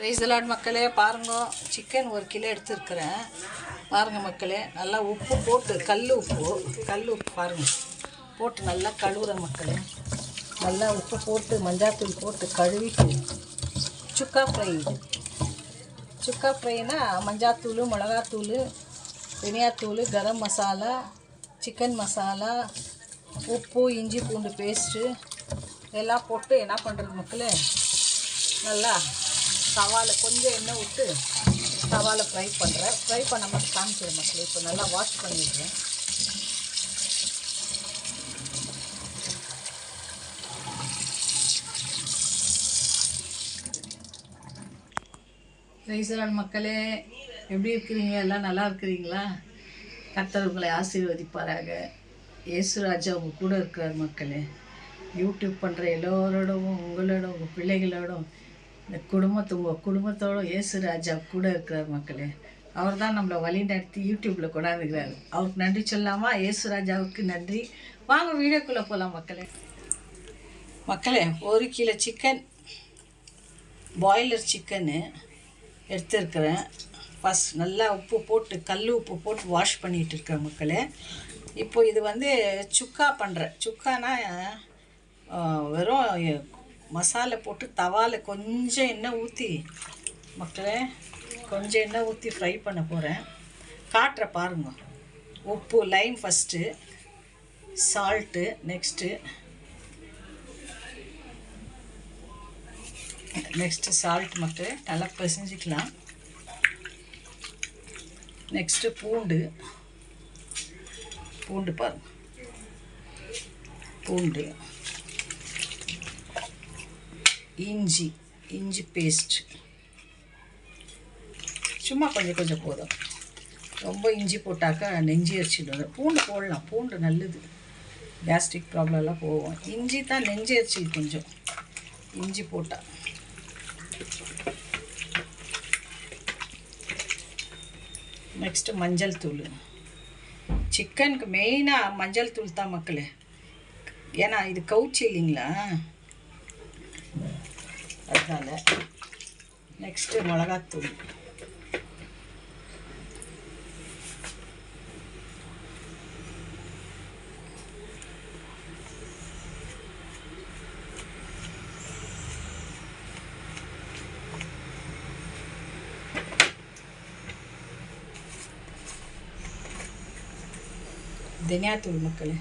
Rice lot மக்களே பாருங்க, chicken 1 kilo எடுத்துருக்கிறேன். பாருங்கள் மக்களே, நல்லா உப்பு போட்டு கல் உப்பு பாருங்கள் போட்டு நல்லா கழுவுற மக்களே. நல்லா உப்பு போட்டு மஞ்சாத்தூள் போட்டு கழுவிட்டு சுக்கா ஃப்ரை. இது சுக்கா ஃப்ரைனா மஞ்சாத்தூள், மிளகாத்தூள், தனியாத்தூள், கரம் மசாலா, சிக்கன் மசாலா, உப்பு, இஞ்சி பூண்டு பேஸ்ட்டு எல்லாம் போட்டு என்ன பண்ணுறது மக்களே, நல்லா தவாவில் கொஞ்சம் எண்ணெய் விட்டு தவாவில் ஃப்ரை பண்ணுறேன். ஃப்ரை பண்ண மட்டும் காமிக்கிறேன் மக்களே. இப்போ நல்லா வாஷ் பண்ணிடுறேன். ரைசலான் மக்களே, எப்படி இருக்கிறீங்க? எல்லாம் நல்லா இருக்கிறீங்களா? கர்த்தர் உங்களை ஆசீர்வதிப்பாராக. இயேசுராஜா உங்கள் கூட இருக்கிறார் மக்களே. யூடியூப் பண்ணுற எல்லோரோடும், உங்களோட, உங்கள் பிள்ளைகளோடும், இந்த உங்கள் குடும்பத்தோடு இயேசுராஜா கூட இருக்கிறார் மக்களே. அவர் தான் நம்மளை வழி நடத்தி யூடியூப்பில் கொண்டாந்துக்கிறாரு. அவருக்கு நன்றி சொல்லாமா? இயேசுராஜாவுக்கு நன்றி. வாங்க வீடியோக்குள்ளே போகலாம் மக்களே. 1 கிலோ சிக்கன், பாய்லர் சிக்கனு எடுத்துருக்கிறேன். ஃபஸ்ட் நல்லா உப்பு போட்டு கல் உப்பு போட்டு வாஷ் பண்ணிகிட்டு இருக்கேன் மக்களே. இப்போ இது சுக்கா பண்ணுறேன். சுக்கானா வெறும் மசாலா போட்டு தவாவில் கொஞ்சம் எண்ணெய் ஊற்றி மக்களே, கொஞ்சம் எண்ணெய் ஊற்றி ஃப்ரை பண்ண போகிறேன். காட்டுற பாருங்க. உப்பு, Lime first, salt, next salt மக்களே நல்லா பிசைஞ்சிக்கலாம். நெக்ஸ்ட்டு பூண்டு பாருங்க, பூண்டு, இஞ்சி பேஸ்ட் சும்மா கொஞ்சம் போதும். ரொம்ப இஞ்சி போட்டாக்கா நெஞ்சு எரிச்சிடும். பூண்டு போடலாம், பூண்டு நல்லது, கேஸ்ட்ரிக் ப்ராப்ளம்லாம் போகும். இஞ்சி தான் நெஞ்சு எரிச்சல் கொஞ்சம், இஞ்சி போட்டால். நெக்ஸ்ட்டு மஞ்சள் தூள். சிக்கனுக்கு மெயினாக மஞ்சள் தூள் தான் மக்களே. ஏன்னா இது கவுச்சி இல்லைங்களா, அதனால். நெக்ஸ்ட்டு மிளகாத்தூள். தனியாத்தூள் மக்களே.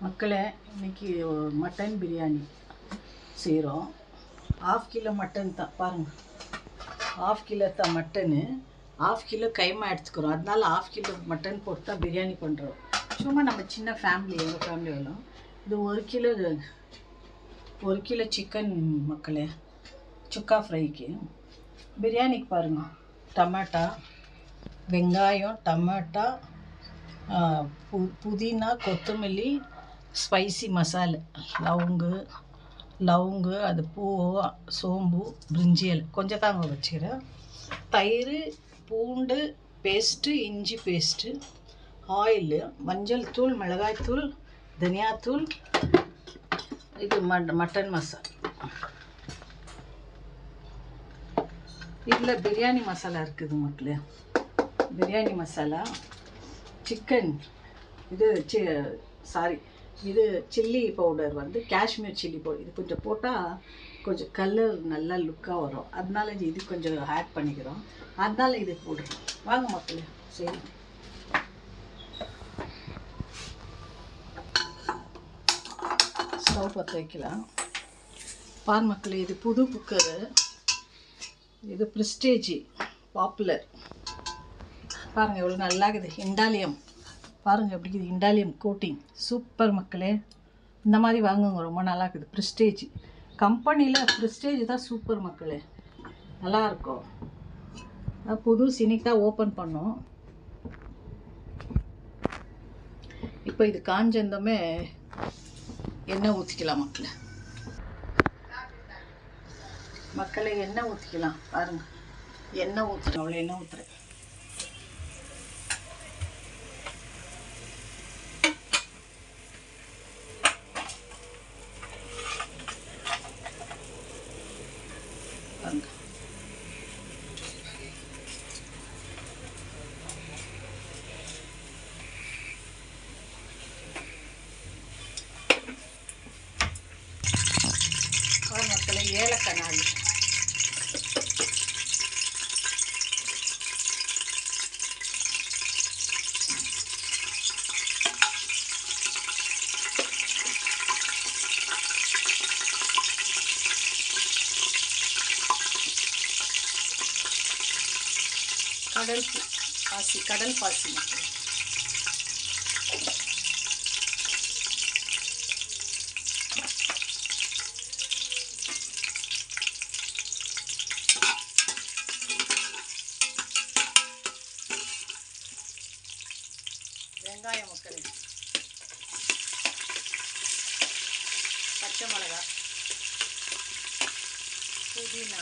மக்களே, இன்றைக்கி மட்டன் பிரியாணி செய்கிறோம். 1/2 கிலோ மட்டன் தான் பாருங்கள். 1/2 கிலோ தான் மட்டனு, 1/2 கிலோ கைமா எடுத்துக்கிறோம். அதனால 1/2 கிலோ மட்டன் போட்டு தான் பிரியாணி பண்ணுறோம். சும்மா நம்ம சின்ன ஃபேமிலி, எங்கள் ஃபேமிலி வரும். இது 1 கிலோ சிக்கன் மக்களே. சுக்கா ஃப்ரைக்கு, பிரியாணிக்கு பாருங்கள். டமாட்டா, வெங்காயம், டமாட்டா, புதினா, கொத்தமல்லி, ஸ்பைசி மசாலா, லவங்கு, அது பூ, சோம்பு, பிரிஞ்சியல் கொஞ்சம் தாங்க வச்சுக்கிறேன். தயிர், பூண்டு பேஸ்ட்டு, இஞ்சி பேஸ்ட்டு, ஆயிலு, மஞ்சள் தூள், மிளகாய்த்தூள், தனியாத்தூள், இது மட்டன் மசாலா. இதில் பிரியாணி மசாலா இருக்குது மக்களே. பிரியாணி மசாலா, சிக்கன், இது chilli powder Kashmir chilli powder. இது கொஞ்சம் போட்டால் கொஞ்சம் கலர் நல்லா லுக்காக வரும். அதனால இது கொஞ்சம் ஆட் பண்ணிக்கிறோம். அதனால இது போடுறோம். வாங்க மக்களே, சரி. ஸ்டவ் பற்ற வைக்கலாம். பார் மக்களே, இது புது குக்கரு. இது ப்ரெஸ்டேஜ் பாப்புலர். பாருங்கள் எவ்வளோ நல்லா இருக்குது. இண்டாலியம் பாருங்கள் எப்படி இருக்குது. இண்டாலியம் கோட்டிங் சூப்பர் மக்களே. இந்த மாதிரி வாங்குங்க, ரொம்ப நல்லா இருக்குது. ப்ரெஸ்டேஜ் கம்பெனியில் ப்ரெஸ்டேஜ் தான் சூப்பர் மக்களே, நல்லாயிருக்கும். புது சினிக்கா ஓப்பன் பண்ணோம். இப்போ இது காஞ்சந்தமே எண்ணெய் ஊற்றிக்கலாம் மக்களை எண்ணெய் ஊற்றிக்கலாம். பாருங்கள், எண்ணெய் ஊற்றுறேன், அவ்வளோ எண்ணெய் ஊற்றுறேன். பாருங்க, மக்களை ஏலக்காய் நாள் கடல் பாசி மக்கள். வெங்காயம் மக்கள், பச்சை மிளகாய், புதினா,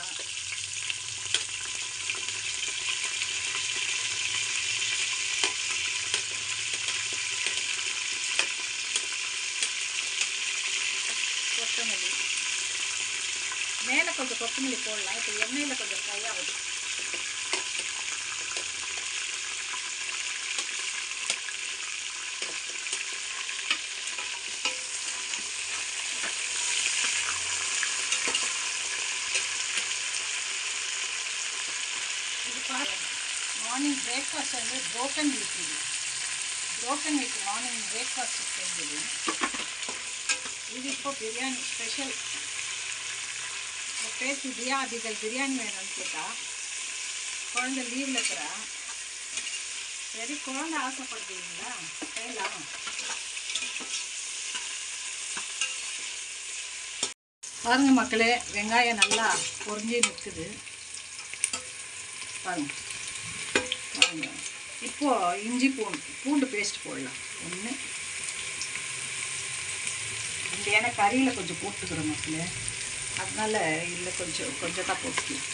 கொத்தமல்லி. மேலே கொஞ்சம் கொத்தமல்லி போடலாம். இப்போ எண்ணெயில் கொஞ்சம் ஃப்ரை ஆகுது. இது பாருங்க, மார்னிங் பிரேக்ஃபாஸ்ட் வந்து ப்ரோக்கன் வீட் மார்னிங் பிரேக்ஃபாஸ்ட் செஞ்சது. இது இப்போ பிரியாணி ஸ்பெஷல். பேசி பிரியாணி வேணும்னு கேட்டால் குழந்தை லீவில் இருக்கிறா. சரி, குழந்தை ஆசைப்படுறீங்களா, செய்யலாம். பாருங்க மக்களே, வெங்காயம் நல்லா பொரிஞ்சு நிற்குது. பாருங்க பாருங்க. இப்போது இஞ்சி பூண்டு பேஸ்ட் போடலாம். ஒன்று இந்த ஏன்னா கறியில் கொஞ்சம் போட்டுக்கிறோம் மக்களே, அதனால இல்லை கொஞ்சம் தான் போட்டுக்கலாம்.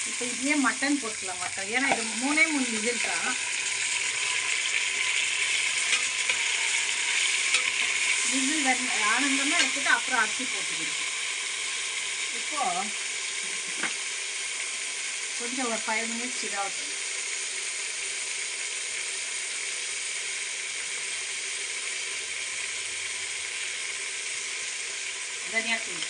இப்போ இதே மட்டன் போட்டுக்கலாம். மட்டன் ஏன்னா இது 3 விசில் தான். விசில் ஆனந்தமாக எடுத்துட்டு அப்புறம் அரிசி போட்டுக்கிட்டு இப்போது கொஞ்சம் ஒரு 5 மினிட்ஸ் இதாகட்டும். தனியாத்தூள்,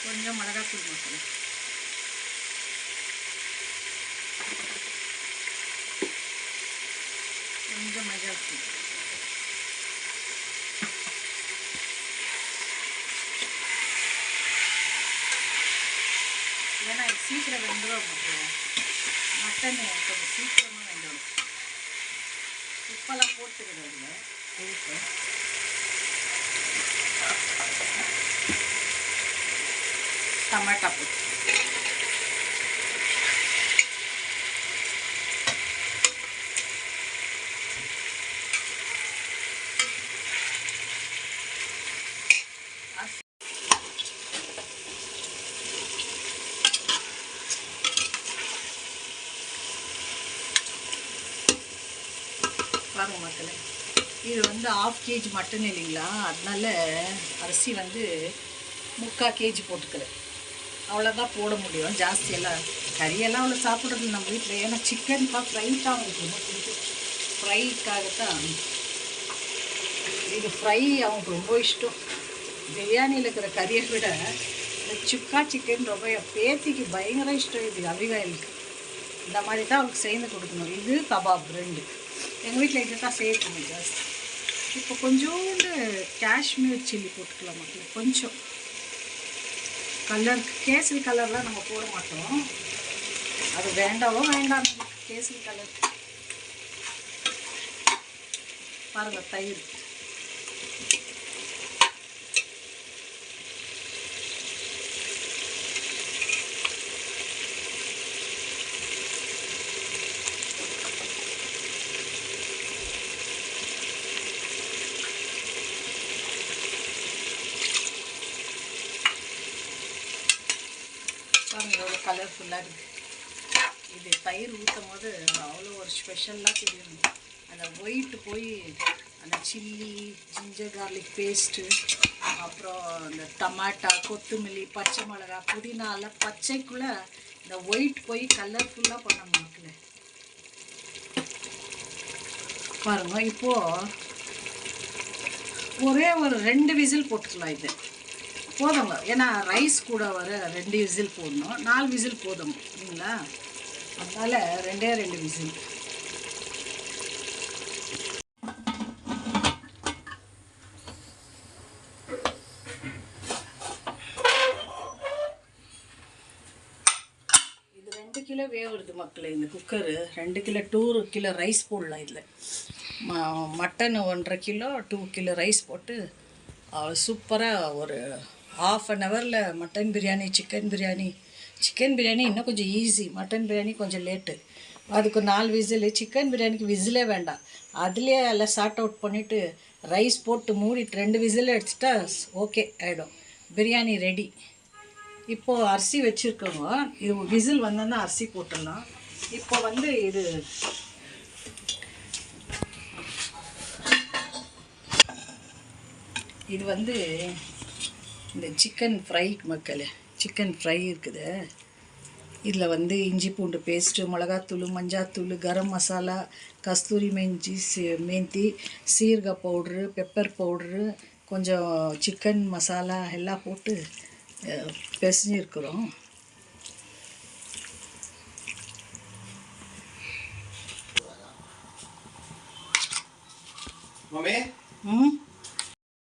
கொஞ்சம் மிளகாத்தூள் மசாலா, கொஞ்சம் மஞ்சள் தூள். ஏன்னா இது சீக்கிரம் வெந்துடும். மட்டன் கொஞ்சம் சீக்கிரமாக வெந்துடும். உப்பெல்லாம் போட்டுக்கிறது இல்லை. உப்பு டமாட்டா போட்டு பாருங்க மக்களே, இது வந்து 1/2 kg மட்டன் இல்லைங்களா, அதனால அரிசி வந்து 3/4 kg போட்டுக்கிறேன். அவ்வளோதான் போட முடியும். ஜாஸ்தியெல்லாம் கறியெல்லாம் அவ்வளோ சாப்பிட்றது நம்ம வீட்டில். ஏன்னா சிக்கன்ப்பா ஃப்ரைக்காக அவங்களுக்கு ரொம்ப பிடிக்கும். ஃப்ரைக்காகத்தான் இது. ஃப்ரை அவங்களுக்கு ரொம்ப இஷ்டம். பிரியாணியில் இருக்கிற கறியை விட இந்த சுக்கா சிக்கன் ரொம்ப பேத்திக்கு பயங்கர இஷ்டம். இது அபிகாயிலுக்கு இந்த மாதிரி தான் அவங்களுக்கு செய்து கொடுக்கணும். இது கபாப் 2 எங்கள் வீட்டில் இது தான் சேர்க்கணும் ஜாஸ்தி. இப்போ கொஞ்சோண்டு காஷ்மீர் சில்லி போட்டுக்கலாம் மக்களே. கொஞ்சம் கலர், கேசரி கலர்லாம் நம்ம போட மாட்டோம். அது வேண்டாவோ வேண்டாம் கேசரி கலர். பாருங்கள் தயிர். பாருங்கள் எவ்வளோ கலர்ஃபுல்லாக இருக்குது. இது தயிர் ஊற்றும் போது அவ்வளோ ஒரு ஸ்பெஷலாக தெரியும். அந்த ஒயிட்டு போய் அந்த சில்லி, ஜிஞ்சர் கார்லிக் பேஸ்ட்டு, அப்புறம் இந்த டமாட்டா, கொத்தமல்லி, பச்சை மிளகா, புதினால பச்சைக்குள்ளே இந்த ஒயிட் போய் கலர்ஃபுல்லாக பண்ண மக்களே. பாருங்கள் இப்போது ஒரே ஒரு 2 விசில் போட்டுக்கலாம். இது போதுங்க, ஏன்னா ரைஸ் கூட வர 2 விசில் போடணும். 4 விசில் போதும் இல்லைங்களா? அதனால் 2 விசில். இது 2 கிலோ வேவுறது மக்களே. இந்த குக்கரு 2 கிலோ 2 கிலோ ரைஸ் போடலாம். இதில் மட்டன் 1.5 கிலோ 2 கிலோ ரைஸ் போட்டு சூப்பராக ஒரு ½ அன் ஹவரில் மட்டன் பிரியாணி, சிக்கன் பிரியாணி இன்னும் கொஞ்சம் ஈஸி. மட்டன் பிரியாணி கொஞ்சம் லேட்டு. அதுக்கு 4 விசில். சிக்கன் பிரியாணிக்கு விசிலே வேண்டாம். அதுலேயே எல்லாம் சார்ட் அவுட் பண்ணிவிட்டு ரைஸ் போட்டு மூடிட்டு 2 விசில் அடிச்சுட்டா ஓகே ஆகிடும். பிரியாணி ரெடி. இப்போது அரிசி வச்சுருக்கோங்க. இது விசில் வந்தோன்னா அரிசி போட்டுடலாம். இப்போ வந்து இது வந்து இந்த சிக்கன் ஃப்ரை மக்களே. சிக்கன் ஃப்ரை இருக்குது. இதில் வந்து இஞ்சி பூண்டு பேஸ்ட்டு, மிளகாத்தூள், மஞ்சாத்தூள், கரம் மசாலா, கஸ்தூரி மேந்தி, சீரக பவுட்ரு, பெப்பர் பவுட்ரு, கொஞ்சம் சிக்கன் மசாலா எல்லாம் போட்டு பிசைஞ்சிருக்கிறோம்.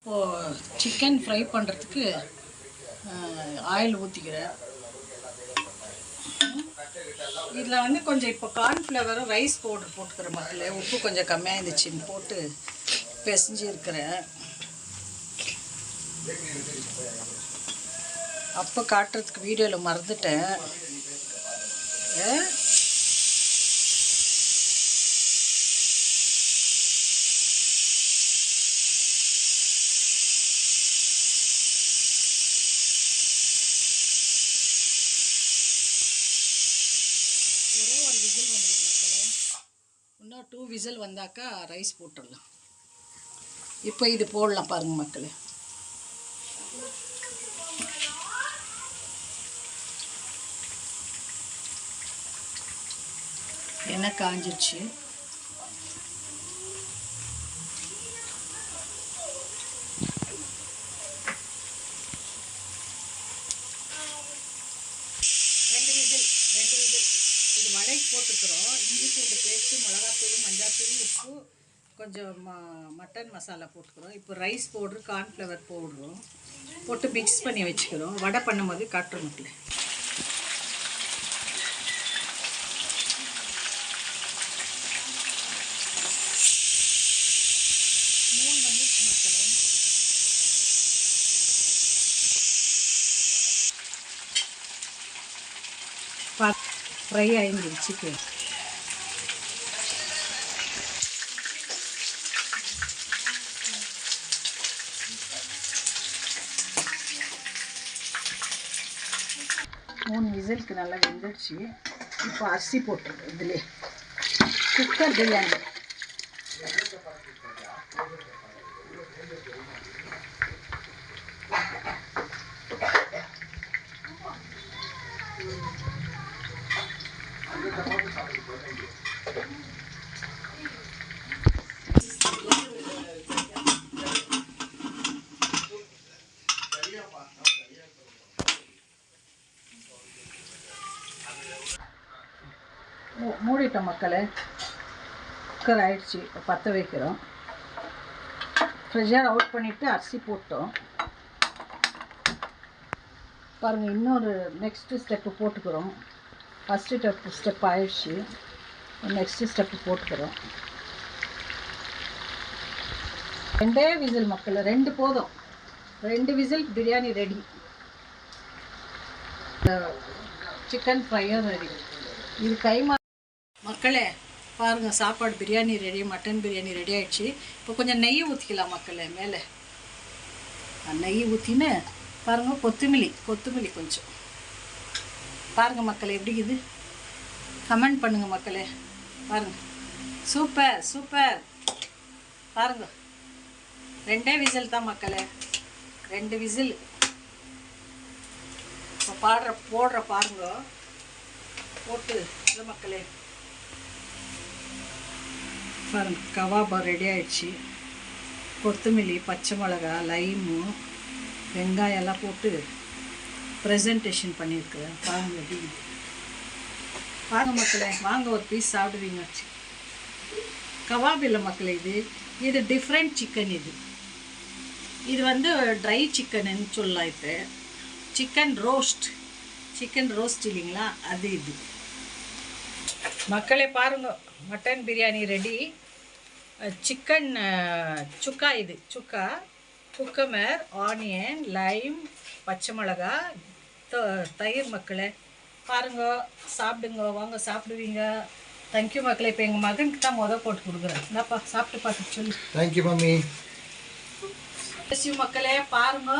இப்போது சிக்கன் ஃப்ரை பண்ணுறதுக்கு ஆயில் ஊற்றிக்கிறேன். இதில் வந்து கொஞ்சம் இப்போ கார்ன்ஃப்ளவரும் ரைஸ் பவுடர் போட்டுக்கிற மக்களே. உப்பு கொஞ்சம் கம்மியாக இருந்துச்சுன்னு போட்டு பிசைஞ்சிருக்கிறேன். அப்போ காட்டுறதுக்கு வீடியோவில் மறந்துட்டேன். இன்னும் 2 விசில் வந்தாக்கா ரைஸ் போட்டுடலாம். இப்போ இது போடலாம் பாருங்கள் மக்களே. எண்ணெய் காஞ்சிருச்சு. இது வடைக்கு போட்டுக்கிறோம். இஞ்சி பூண்டு பேஸ்ட்டு, மிளகாத்தூள், மஞ்சாத்தூள், உப்பு, கொஞ்சம் மட்டன் மசாலா போட்டுக்கிறோம். இப்போ ரைஸ் பவுட்ரு, கார்ன்ஃப்ளவர் பவுடரும் போட்டு மிக்ஸ் பண்ணி வச்சுக்கிறோம். வடை பண்ணும்போது காட்டுறோம் மக்களே. ஃப்ரை ஆகிடுச்சு சிக்கன். மூணு விசிலுக்கு நல்லா வெந்துடுச்சு. இப்போ அரிசி போட்டுருக்கோம். இதுலேயே குக்கர் பிரியாணி. மூடிட்டோம் மக்களே. குக்கர் ஆயிடுச்சு, பற்ற வைக்கிறோம். ப்ரெஷர் அவுட் பண்ணிவிட்டு அரிசி போட்டோம் பாருங்கள். இன்னொரு நெக்ஸ்ட்டு ஸ்டெப்பு போட்டுக்கிறோம். ஃபஸ்ட்டு ஸ்டெப் ஆயிடுச்சு, நெக்ஸ்ட்டு ஸ்டெப்பு போட்டுக்கிறோம். 2 விசில் மக்கள், 2 போதும். 2 விசில் பிரியாணி ரெடி. சிக்கன் ஃப்ரையும் ரெடி. இது கைமா மக்களே பாருங்கள். சாப்பாடு biryani ready, mutton biryani ready ஆகிடுச்சு. இப்போ கொஞ்சம் நெய் ஊற்றிக்கலாம் மக்களே. மேலே நெய் ஊற்றின்னு பாருங்கள். கொத்தமல்லி கொஞ்சம் பாருங்கள் மக்களே. எப்படி இது கமெண்ட் பண்ணுங்கள் மக்களே. பாருங்கள், சூப்பர் பாருங்கள். 2 விசில் தான் மக்களே, 2 விசில். இப்போ போடுற பாருங்க. போட்டு இல்லை மக்களே பாருங்க. கபாப் ரெடி ஆயிடுச்சு. கொத்தமல்லி, பச்சை மிளகா, லைமு, வெங்காயம் எல்லாம் போட்டு ப்ரெசன்டேஷன் பண்ணியிருக்கிறேன். பாருங்க எப்படி பாருங்க மக்களே. வாங்க ஒரு பீஸ் சாப்பிடுவீங்க. கபாப் இல்லை மக்களே, இது டிஃப்ரெண்ட் சிக்கன். இது வந்து ட்ரை சிக்கன்னு சொல்லலாம். இப்போ சிக்கன் ரோஸ்ட் இல்லைங்களா, அது இது மக்களே. பாருங்க, மட்டன் பிரியாணி ரெடி. சிக்கன் சுக்கா, இது சுக்கா, குக்கமர், ஆனியன், லைம், பச்சை மிளகா, தயிர் மக்களே. பாருங்க, சாப்பிடுங்க. வாங்க சாப்பிடுவீங்க. தேங்க்யூ மக்களே. இப்போ எங்கள் மகனுக்கு தான் போட்டு கொடுக்குறேன். என்னப்பா சாப்பிட்டு பார்த்து சொல்லி. Thank you mummy. மக்களே பாருங்க.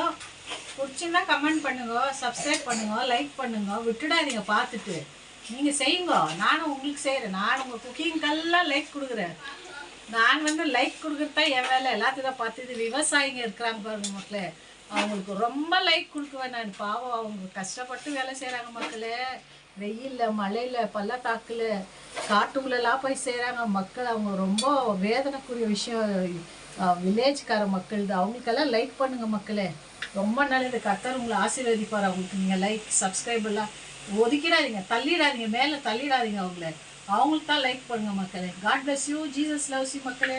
பிடிச்சிருந்தா கமெண்ட் பண்ணுங்க, சப்ஸ்கிரைப் பண்ணுங்க, லைக் பண்ணுங்க, விட்டுடாதீங்க. பார்த்துட்டு நீங்கள் செய்யுங்க. நானும் உங்களுக்கு செய்கிறேன். நான் உங்கள் குக்கிங்கெல்லாம் லைக் கொடுக்குறேன். நான் வந்து லைக் கொடுக்குறதா என் வேலை. எல்லாத்தையும் தான் பார்த்து. இது விவசாயிங்க இருக்கிறாங்க பாருங்க மக்களே, அவங்களுக்கு ரொம்ப லைக் கொடுக்குவேன் நான். பாவம், அவங்க கஷ்டப்பட்டு வேலை செய்கிறாங்க மக்களே. வெயிலில், மழையில், பள்ளத்தாக்கில், காட்டுக்குள்ளெல்லாம் போய் செய்கிறாங்க மக்கள். அவங்க ரொம்ப வேதனைக்குரிய விஷயம். வில்லேஜ்கார மக்கள் தான். அவங்களுக்கெல்லாம் லைக் பண்ணுங்கள் மக்களே. ரொம்ப நல்லது. கர்த்தர் உங்களை ஆசீர்வதிப்பார். அவங்களுக்கு நீங்கள் லைக் சப்ஸ்கிரைப் எல்லாம் ஒதுக்கிடாதீங்க, தள்ளிடாதீங்க, மேலே தள்ளிடாதீங்க. அவங்களுக்கு தான் லைக் பண்ணுங்கள் மக்களே. God bless you. Jesus loves you மக்களே.